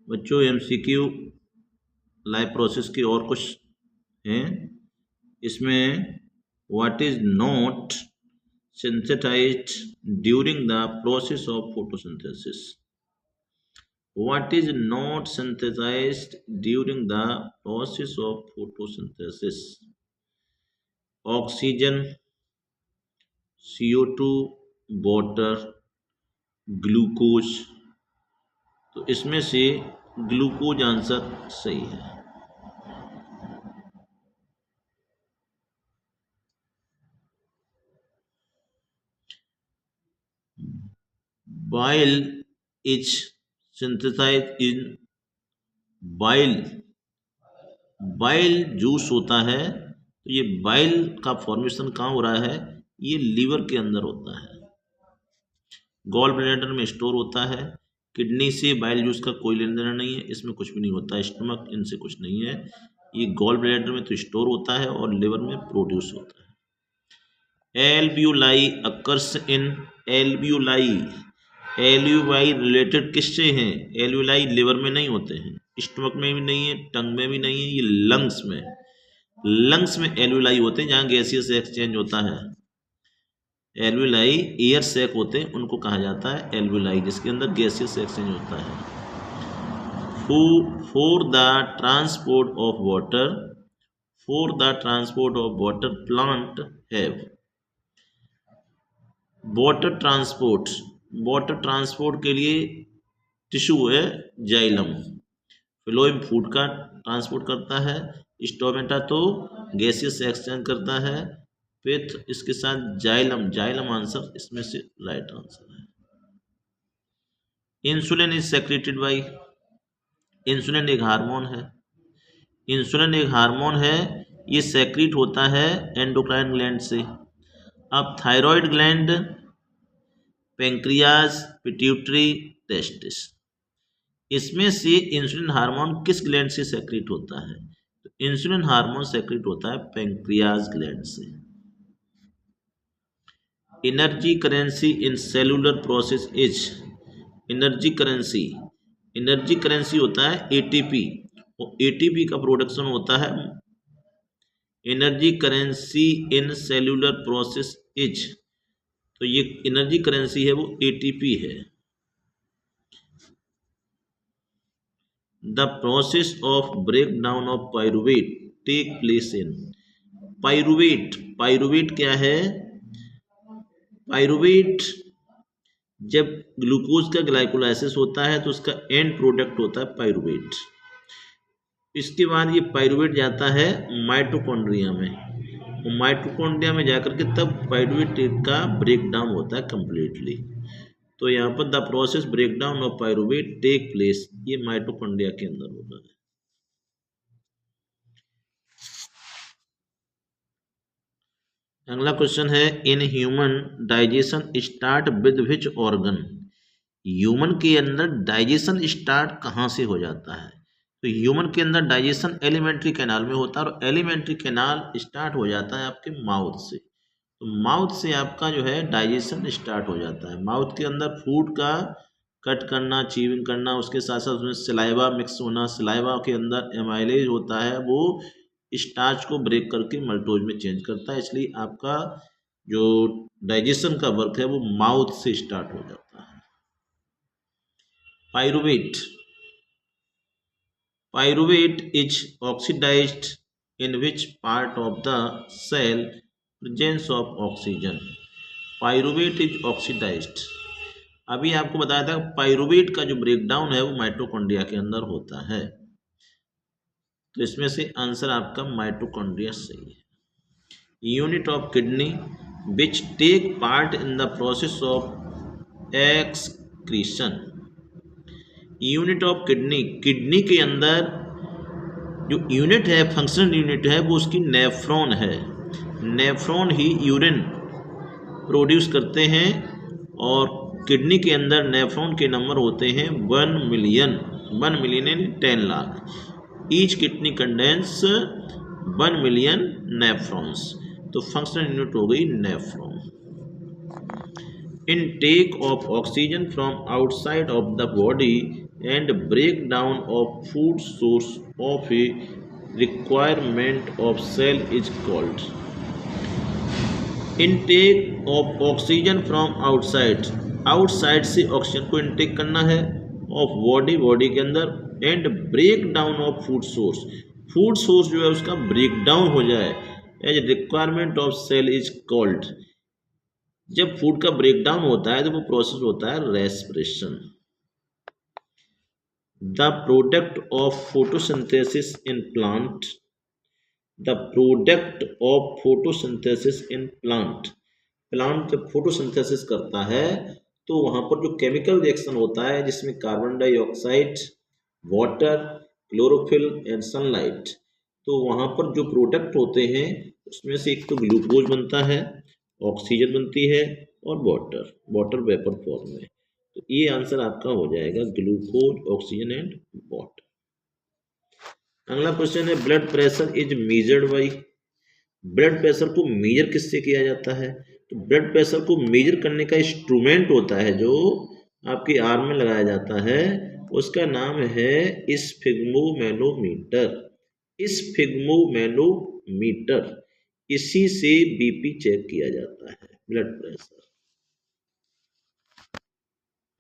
बच्चों MCQ live process की और कुछ हैं इसमें। What is not synthesized during the process of photosynthesis? What is not synthesized during the process of photosynthesis? Oxygen, CO2, water, glucose. तो इसमें से ग्लूकोज आंसर सही है। Bile is synthesized in bile। Bile juice होता है तो ये bile का फॉर्मेशन कहाँ हो रहा है? ये लीवर के अंदर होता है, गॉल ब्लैडर में स्टोर होता है। किडनी से बाइल जूस का कोई लेना देना नहीं है, इसमें कुछ भी नहीं होता। स्टमक इनसे कुछ नहीं है, ये गॉल ब्लैडर में तो स्टोर होता है और लिवर में प्रोड्यूस होता है। एल्ब्यूलाई अकर्स इन एल्ब्यूलाई। एल्ब्यूलाई रिलेटेड किससे हैं? एल्ब्यूलाई लिवर में नहीं होते हैं, स्टमक में भी नहीं है, टंग में भी नहीं है, ये लंग्स में। लंग्स में एल्ब्यूलाई होते हैं जहाँ गैसियस एक्सचेंज होता है। एल्ब्यूलाई एयर सैक होते हैं, उनको कहा जाता है एल्ब्यूलाई, जिसके अंदर गैसियस एक्सचेंज होता है। For the transport of water, for the transport of water plant have. Water transport, water transport के लिए टिश्यू है जाइलम। फ्लोएम फूड का ट्रांसपोर्ट करता है, स्टोमेटा तो गैसियस एक्सचेंज करता है, पिथ इसके साथ जाइलम। जाइलम आंसर इसमें से राइट आंसर है। Insulin is secreted bye. Insulin एक हार्मोन है, इंसुलिन एक हार्मोन है, ये सेक्रेट होता है एंडोक्राइन ग्लैंड से। अब thyroid gland, pancreas, pituitary, testis, इसमें से इंसुलिन हार्मोन किस ग्लैंड से सेक्रेट होता है? तो इंसुलिन हार्मोन सेक्रेट होता है पेंक्रियाज ग्लैंड से। Energy currency in cellular process is. Energy currency, energy currency होता है एटीपी, और एटीपी का प्रोडक्शन होता है। Energy currency in cellular process is, तो ये एनर्जी करेंसी है वो एटीपी है। The process of break down of pyruvate take place in. Pyruvate, pyruvate क्या है? पायरुवेट जब ग्लूकोज का ग्लाइकोलाइसिस होता है तो उसका एंड प्रोडक्ट होता है पायरुवेट। इसके बाद ये पायरुवेट जाता है माइटोकॉन्ड्रिया में, और माइटोकॉन्ड्रिया में जाकर के तब पायरुवेट का ब्रेक डाउन होता है कंप्लीटली। तो यहाँ पर the process break down of pyruvate take place, ये माइटोकॉन्ड्रिया के अंदर होता है। अगला क्वेश्चन है in human digestion start with which organ. Human के अंदर डाइजेशन स्टार्ट कहाँ से हो जाता है? तो ह्यूमन के अंदर डाइजेशन एलिमेंट्री कैनाल में होता है, और एलिमेंट्री कैनाल स्टार्ट हो जाता है आपके माउथ से। तो माउथ से आपका जो है डाइजेशन स्टार्ट हो जाता है। माउथ के अंदर फूड का कट करना, चीविंग करना, उसके साथ साथ उसमें सलाइवा मिक्स होना, सलाइवा के अंदर एमाइलेज होता है, वो स्टार्च को ब्रेक करके मल्टोज में चेंज करता है। इसलिए आपका जो डाइजेशन का वर्क है वो माउथ से स्टार्ट हो जाता है। Pyruvate, pyruvate is oxidized in which part of the cell presence of oxygen. Pyruvate is oxidized, अभी आपको बताया था पायरुवेट का जो ब्रेक डाउन है वो माइटोकॉन्ड्रिया के अंदर होता है। तो इसमें से आंसर आपका माइटोकॉन्ड्रिया सही है। Unit of kidney which take part in the process of excretion. Unit of kidney, kidney के अंदर जो यूनिट है, फंक्शनल यूनिट है, वो उसकी नेफ्रॉन है। नेफ्रॉन ही यूरिन प्रोड्यूस करते हैं, और किडनी के अंदर नेफ्रॉन के नंबर होते हैं 1 मिलियन। 1 मिलियन यानी 10 lakh. Each kidney condense 1 million nephrons, तो फंक्शनल यूनिट हो गई nephron. Intake of oxygen from outside of the body and breakdown of food source of a requirement of cell is called intake of oxygen from outside, outside से oxygen को intake करना है of body, body के अंदर, and break down of food source, food source जो है उसका break down हो जाए as requirement of cell is called, जब फूड का ब्रेक डाउन होता है तो वो प्रोसेस होता है respiration. The product of photosynthesis in plant, the product of photosynthesis in plant, plant जब फोटोसिंथेसिस करता है तो वहां पर जो केमिकल रिएक्शन होता है जिसमें carbon dioxide, water, chlorophyll and sunlight, तो वहां पर जो प्रोडक्ट होते हैं उसमें से एक तो ग्लूकोज बनता है, ऑक्सीजन बनती है और वाटर, वाटर वेपर फॉर्म में। तो ये आंसर आपका हो जाएगा ग्लूकोज, ऑक्सीजन एंड वाटर। अगला क्वेश्चन है blood pressure is measured by, blood pressure को मेजर किससे किया जाता है? तो ब्लड प्रेशर को मेजर करने का इंस्ट्रूमेंट होता है जो आपकी आर्म में लगाया जाता है, उसका नाम है स्फिग्मोमैनोमीटर, स्फिग्मोमैनोमीटर, इसी से बीपी चेक किया जाता है, ब्लड प्रेशर।